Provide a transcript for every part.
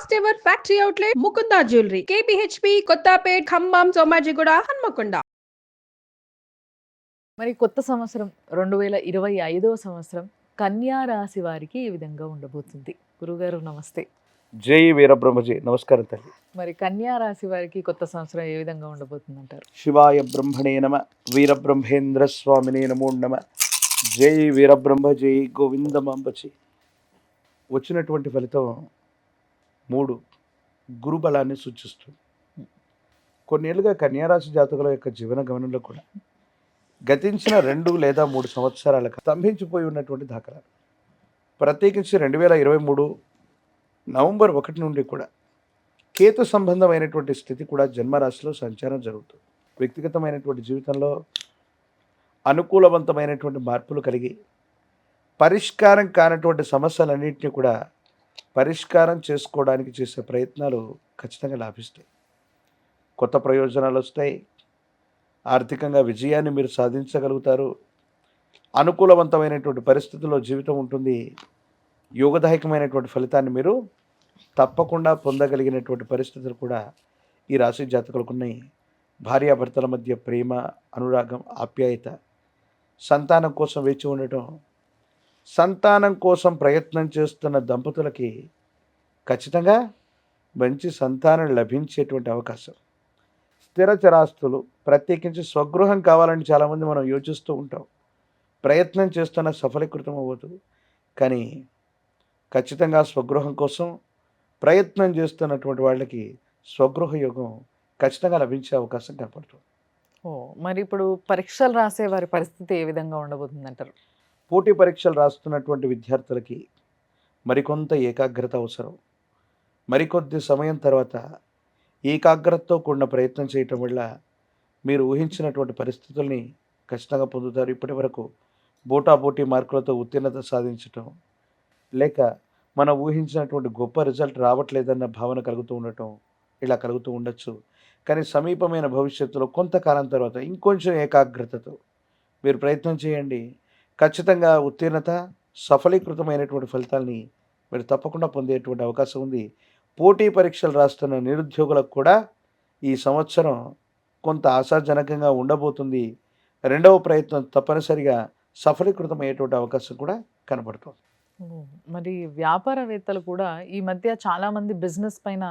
First ever factory outlet Mukunda jewellery KPHB Kothapet Khammam Somajiguda Hanamkonda. మరి కొత్త సంవత్సరం 2025వ సంవత్సరం కన్యా రాశి వారికి ఈ విధంగా ఉండబోతుంది. గురుగారు నమస్తే. జై వీరబ్రహ్మజీ. నమస్కారం తల్లి. మరి కన్యా రాశి వారికి కొత్త సంవత్సరం ఏ విధంగా ఉండబోతుంది అంటారు? శివాయ బ్రహ్మణే నమ, వీరబ్రహ్మేంద్ర స్వామినే నమో నమ. జై వీరబ్రహ్మ, జై గోవిందమాంబచి. వచ్చినటువంటి ఫలితం 3 గురుబలాన్ని సూచిస్తుంది. కొన్నేళ్లుగా కన్యారాశి జాతకుల యొక్క జీవన గమనంలో కూడా గతించిన 2 లేదా 3 సంవత్సరాలకు స్తంభించిపోయి ఉన్నటువంటి దాఖలాలు, ప్రత్యేకించి 2023 నవంబర్ 1 నుండి కూడా కేతు సంబంధమైనటువంటి స్థితి కూడా జన్మరాశిలో సంచారం జరుగుతుంది. వ్యక్తిగతమైనటువంటి జీవితంలో అనుకూలవంతమైనటువంటి మార్పులు కలిగి పరిష్కారం కానటువంటి సమస్యలన్నింటినీ కూడా పరిష్కారం చేసుకోవడానికి చేసే ప్రయత్నాలు ఖచ్చితంగా లాభిస్తాయి. కొత్త ప్రయోజనాలు వస్తాయి. ఆర్థికంగా విజయాన్ని మీరు సాధించగలుగుతారు. అనుకూలవంతమైనటువంటి పరిస్థితుల్లో జీవితం ఉంటుంది. యోగదాయకమైనటువంటి ఫలితాన్ని మీరు తప్పకుండా పొందగలిగినటువంటి పరిస్థితులు కూడా ఈ రాశి జాతకులకు ఉన్నాయి. భార్యాభర్తల మధ్య ప్రేమ, అనురాగం, ఆప్యాయత, సంతానం కోసం వేచి ఉండటం, సంతానం కోసం ప్రయత్నం చేస్తున్న దంపతులకి ఖచ్చితంగా మంచి సంతానం లభించేటువంటి అవకాశం. స్థిర చరాస్తులు, ప్రత్యేకించి స్వగృహం కావాలని చాలామంది మనం యోచిస్తూ ఉంటాం. ప్రయత్నం చేస్తున్న సఫలీకృతం అవ్వదు. కానీ ఖచ్చితంగా స్వగృహం కోసం ప్రయత్నం చేస్తున్నటువంటి వాళ్ళకి స్వగృహ యోగం ఖచ్చితంగా లభించే అవకాశం కనపడుతుంది. మరి ఇప్పుడు పరీక్షలు రాసే వారి పరిస్థితి ఏ విధంగా ఉండబోతుంది అంటారు? పోటీ పరీక్షలు రాస్తున్నటువంటి విద్యార్థులకి మరికొంత ఏకాగ్రత అవసరం. మరికొద్ది సమయం తర్వాత ఏకాగ్రతతో కూడిన ప్రయత్నం చేయటం వల్ల మీరు ఊహించినటువంటి పరిస్థితుల్ని ఖచ్చితంగా పొందుతారు. ఇప్పటి వరకు బోటాబోటీ మార్కులతో ఉత్తీర్ణత సాధించటం, లేక మనం ఊహించినటువంటి గొప్ప రిజల్ట్ రావట్లేదన్న భావన కలుగుతూ ఉండటం, ఇలా కలుగుతూ ఉండొచ్చు. కానీ సమీపమైన భవిష్యత్తులో కొంతకాలం తర్వాత ఇంకొంచెం ఏకాగ్రతతో మీరు ప్రయత్నం చేయండి. ఖచ్చితంగా ఉత్తీర్ణత, సఫలీకృతమైనటువంటి ఫలితాల్ని మీరు తప్పకుండా పొందేటువంటి అవకాశం ఉంది. పోటీ పరీక్షలు రాస్తున్న నిరుద్యోగులకు కూడా ఈ సంవత్సరం కొంత ఆశాజనకంగా ఉండబోతుంది. 2వ ప్రయత్నం తప్పనిసరిగా సఫలీకృతమయ్యేటువంటి అవకాశం కూడా కనబడుతుంది. మరి వ్యాపారవేత్తలు కూడా ఈ మధ్య చాలా మంది బిజినెస్ పైన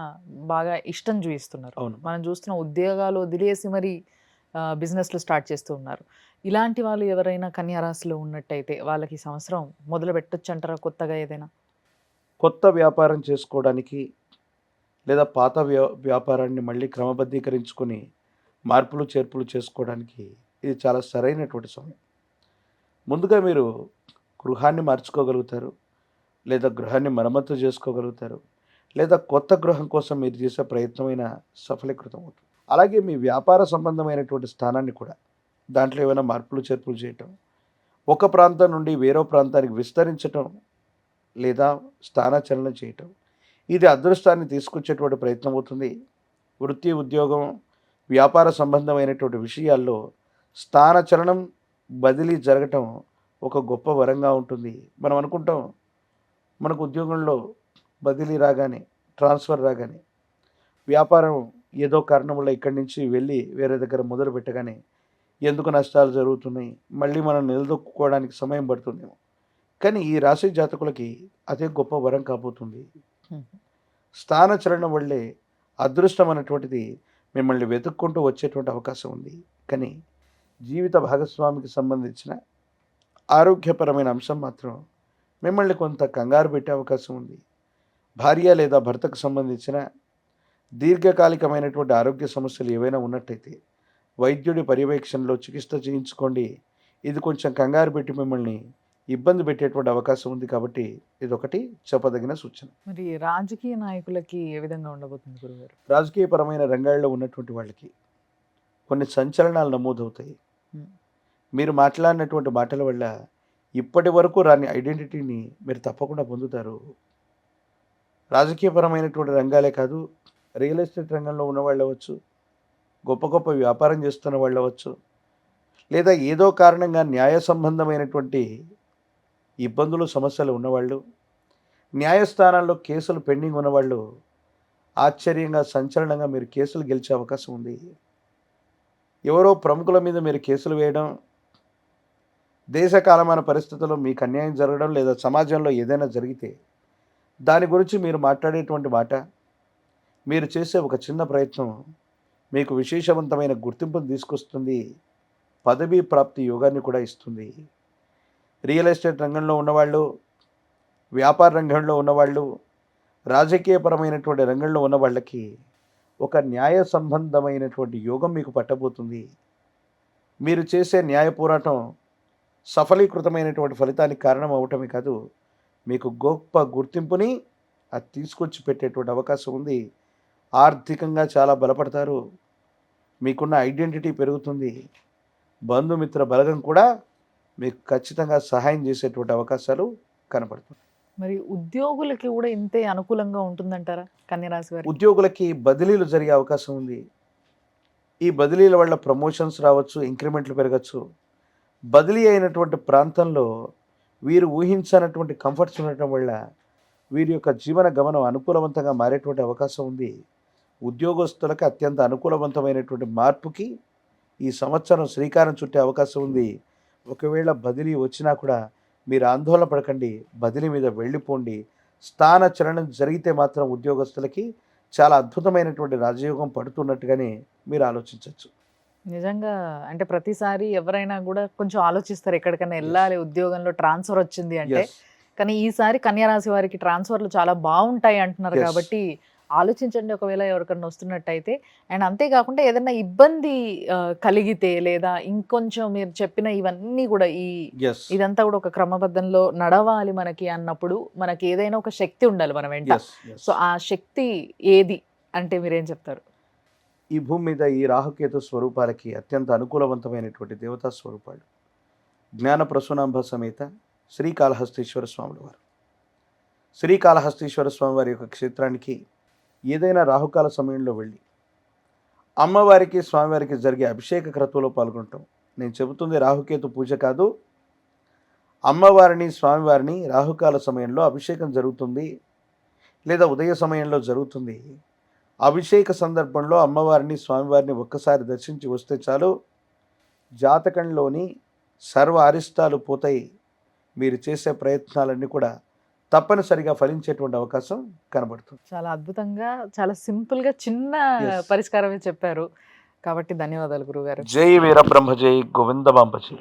బాగా ఇష్టం చూపిస్తున్నారు. అవును. మనం చూస్తున్న ఉద్యోగాలు వదిలేసి మరి బిజినెస్లు స్టార్ట్ చేస్తూ ఉన్నారు. ఇలాంటి వాళ్ళు ఎవరైనా కన్యా రాశిలో ఉన్నట్టయితే వాళ్ళకి ఈ సంవత్సరం మొదలు పెట్టొచ్చు అంటారా? కొత్తగా ఏదైనా కొత్త వ్యాపారం చేసుకోవడానికి లేదా పాత వ్యాపారాన్ని మళ్ళీ క్రమబద్ధీకరించుకొని మార్పులు చేర్పులు చేసుకోవడానికి ఇది చాలా సరైనటువంటి సమయం. ముందుగా మీరు గృహాన్ని మార్చుకోగలుగుతారు, లేదా గృహాన్ని మరమ్మతు చేసుకోగలుగుతారు, లేదా కొత్త గృహం కోసం మీరు చేసే ప్రయత్నమైన సఫలీకృతం అవుతుంది. అలాగే మీ వ్యాపార సంబంధమైనటువంటి స్థానాన్ని కూడా దాంట్లో ఏమైనా మార్పులు చేర్పులు చేయటం, ఒక ప్రాంతం నుండి వేరో ప్రాంతానికి విస్తరించటం లేదా స్థానచలనం చేయటం, ఇది అదృష్టాన్ని తీసుకొచ్చేటువంటి ప్రయత్నం అవుతుంది. వృత్తి, ఉద్యోగం, వ్యాపార సంబంధమైనటువంటి విషయాల్లో స్థానచలనం, బదిలీ జరగటం ఒక గొప్ప వరంగా ఉంటుంది. మనం అనుకుంటాం మనకు ఉద్యోగంలో బదిలీ రాగానే, ట్రాన్స్ఫర్ రాగానే, వ్యాపారం ఏదో కారణం వల్ల ఇక్కడి నుంచి వెళ్ళి వేరే దగ్గర మొదలు పెట్టగానే ఎందుకు నష్టాలు జరుగుతున్నాయి, మళ్ళీ మనం నిలదొక్కుకోవడానికి సమయం పడుతుందేమో. కానీ ఈ రాశి జాతకులకి అదే గొప్ప వరం కాబోతుంది. స్థానచలనం వల్లే అదృష్టం అనేటువంటిది మిమ్మల్ని వెతుక్కుంటూ వచ్చేటువంటి అవకాశం ఉంది. కానీ జీవిత భాగస్వామికి సంబంధించిన ఆరోగ్యపరమైన అంశం మాత్రం మిమ్మల్ని కొంత కంగారు పెట్టే అవకాశం ఉంది. భార్య లేదా భర్తకు సంబంధించిన దీర్ఘకాలికమైనటువంటి ఆరోగ్య సమస్యలు ఏవైనా ఉన్నట్టయితే వైద్యుడి పర్యవేక్షణలో చికిత్స చేయించుకోండి. ఇది కొంచెం కంగారు పెట్టి మిమ్మల్ని ఇబ్బంది పెట్టేటువంటి అవకాశం ఉంది. కాబట్టి ఇదొకటి చెప్పదగిన సూచన. మరి రాజకీయ నాయకులకి ఏ విధంగా ఉండబోతుంది గురుగారు? రాజకీయపరమైన రంగాల్లో ఉన్నటువంటి వాళ్ళకి కొన్ని సంచలనాలు నమోదవుతాయి. మీరు మాట్లాడినటువంటి మాటల వల్ల ఇప్పటి వరకు రాని ఐడెంటిటీని మీరు తప్పకుండా పొందుతారు. రాజకీయపరమైనటువంటి రంగాలే కాదు, రియల్ ఎస్టేట్ రంగంలో ఉన్నవాళ్ళు అవ్వచ్చు, గొప్ప గొప్ప వ్యాపారం చేస్తున్న వాళ్ళు అవ్వచ్చు, లేదా ఏదో కారణంగా న్యాయ సంబంధమైనటువంటి ఇబ్బందులు, సమస్యలు ఉన్నవాళ్ళు, న్యాయస్థానాల్లో కేసులు పెండింగ్ ఉన్నవాళ్ళు ఆశ్చర్యంగా సంచలనంగా మీరు కేసులు గెలిచే అవకాశం ఉంది. ఎవరో ప్రముఖుల మీద మీరు కేసులు వేయడం, దేశ కాలమాన పరిస్థితుల్లో మీకు అన్యాయం జరగడం లేదా సమాజంలో ఏదైనా జరిగితే దాని గురించి మీరు మాట్లాడేటువంటి మాట, మీరు చేసే ఒక చిన్న ప్రయత్నం మీకు విశేషవంతమైన గుర్తింపును తీసుకొస్తుంది, పదవీ ప్రాప్తి యోగాన్ని కూడా ఇస్తుంది. రియల్ ఎస్టేట్ రంగంలో ఉన్నవాళ్ళు, వ్యాపార రంగంలో ఉన్నవాళ్ళు, రాజకీయపరమైనటువంటి రంగంలో ఉన్న వాళ్ళకి ఒక న్యాయ సంబంధమైనటువంటి యోగం మీకు పట్టబోతుంది. మీరు చేసే న్యాయ పోరాటం సఫలీకృతమైనటువంటి ఫలితానికి కారణం అవటమే కాదు, మీకు గొప్ప గుర్తింపుని అది తీసుకొచ్చి పెట్టేటువంటి అవకాశం ఉంది. ఆర్థికంగా చాలా బలపడతారు, మీకున్న ఐడెంటిటీ పెరుగుతుంది, బంధుమిత్ర బలగం కూడా మీకు ఖచ్చితంగా సహాయం చేసేటువంటి అవకాశాలు కనపడుతుంది. మరి ఉద్యోగులకి కూడా ఇంతే అనుకూలంగా ఉంటుందంటారా కన్యరాశి వారికి? ఉద్యోగులకి బదిలీలు జరిగే అవకాశం ఉంది. ఈ బదిలీల వల్ల ప్రమోషన్స్ రావచ్చు, ఇంక్రిమెంట్లు పెరగచ్చు. బదిలీ అయినటువంటి ప్రాంతంలో వీరు ఊహించనటువంటి కంఫర్ట్స్ ఉండటం వల్ల వీరి యొక్క జీవన గమనం అనుకూలవంతంగా మారేటువంటి అవకాశం ఉంది. ఉద్యోగస్తులకు అత్యంత అనుకూలవంతమైనటువంటి మార్పుకి ఈ సంవత్సరం శ్రీకారం చుట్టే అవకాశం ఉంది. ఒకవేళ బదిలీ వచ్చినా కూడా మీరు ఆందోళన పడకండి, బదిలీ మీద వెళ్ళిపోండి. స్థాన చలనం జరిగితే మాత్రం ఉద్యోగస్తులకి చాలా అద్భుతమైనటువంటి రాజయోగం పడుతున్నట్టుగానే మీరు ఆలోచించవచ్చు. నిజంగా అంటే ప్రతిసారి ఎవరైనా కూడా కొంచెం ఆలోచిస్తారు ఎక్కడికైనా వెళ్ళాలి, ఉద్యోగంలో ట్రాన్స్ఫర్ వచ్చింది అంటే. ఎస్, కానీ ఈసారి కన్యరాశి వారికి ట్రాన్స్ఫర్లు చాలా బాగుంటాయి అంటున్నారు Yes. కాబట్టి ఆలోచించండి ఒకవేళ ఎవరికైనా వస్తున్నట్టయితే. అండ్ అంతేకాకుండా ఏదైనా ఇబ్బంది కలిగితే లేదా ఇంకొంచెం మీరు చెప్పిన ఇవన్నీ కూడా ఎస్, ఇదంతా కూడా ఒక క్రమబద్ధంలో నడవాలి మనకి అన్నప్పుడు మనకి ఏదైనా ఒక శక్తి ఉండాలి మన వెంట. Yes, yes. సో ఆ శక్తి ఏది అంటే మీరేం చెప్తారు? ఈ భూమి మీద ఈ రాహుకేతు స్వరూపాలకి అత్యంత అనుకూలవంతమైనటువంటి దేవతా స్వరూపాలు జ్ఞాన ప్రసూనాంబ సమేత శ్రీకాళహస్తీశ్వర స్వాముల వారు. శ్రీకాళహస్తీశ్వర స్వామి వారి యొక్క క్షేత్రానికి ఏదైనా రాహుకాల సమయంలో వెళ్ళి అమ్మవారికి స్వామివారికి జరిగే అభిషేక క్రతువులో పాల్గొనటం. నేను చెబుతుంది రాహుకేతు పూజ కాదు, అమ్మవారిని స్వామివారిని రాహుకాల సమయంలో అభిషేకం జరుగుతుంది లేదా ఉదయ సమయంలో జరుగుతుంది. అభిషేక సందర్భంలో అమ్మవారిని స్వామివారిని ఒక్కసారి దర్శించి వస్తే చాలు, జాతకంలోని సర్వ అరిష్టాలు పోతాయి. మీరు చేసే ప్రయత్నాలన్నీ కూడా తప్పనిసరిగా ఫలించేటువంటి అవకాశం కనబడుతుంది. చాలా అద్భుతంగా చాలా సింపుల్ గా చిన్న Yes. పరిష్కారమే చెప్పారు కాబట్టి ధన్యవాదాలు గురుగారు. జై వీరబ్రహ్మ జై గోవింద బాంబ జై.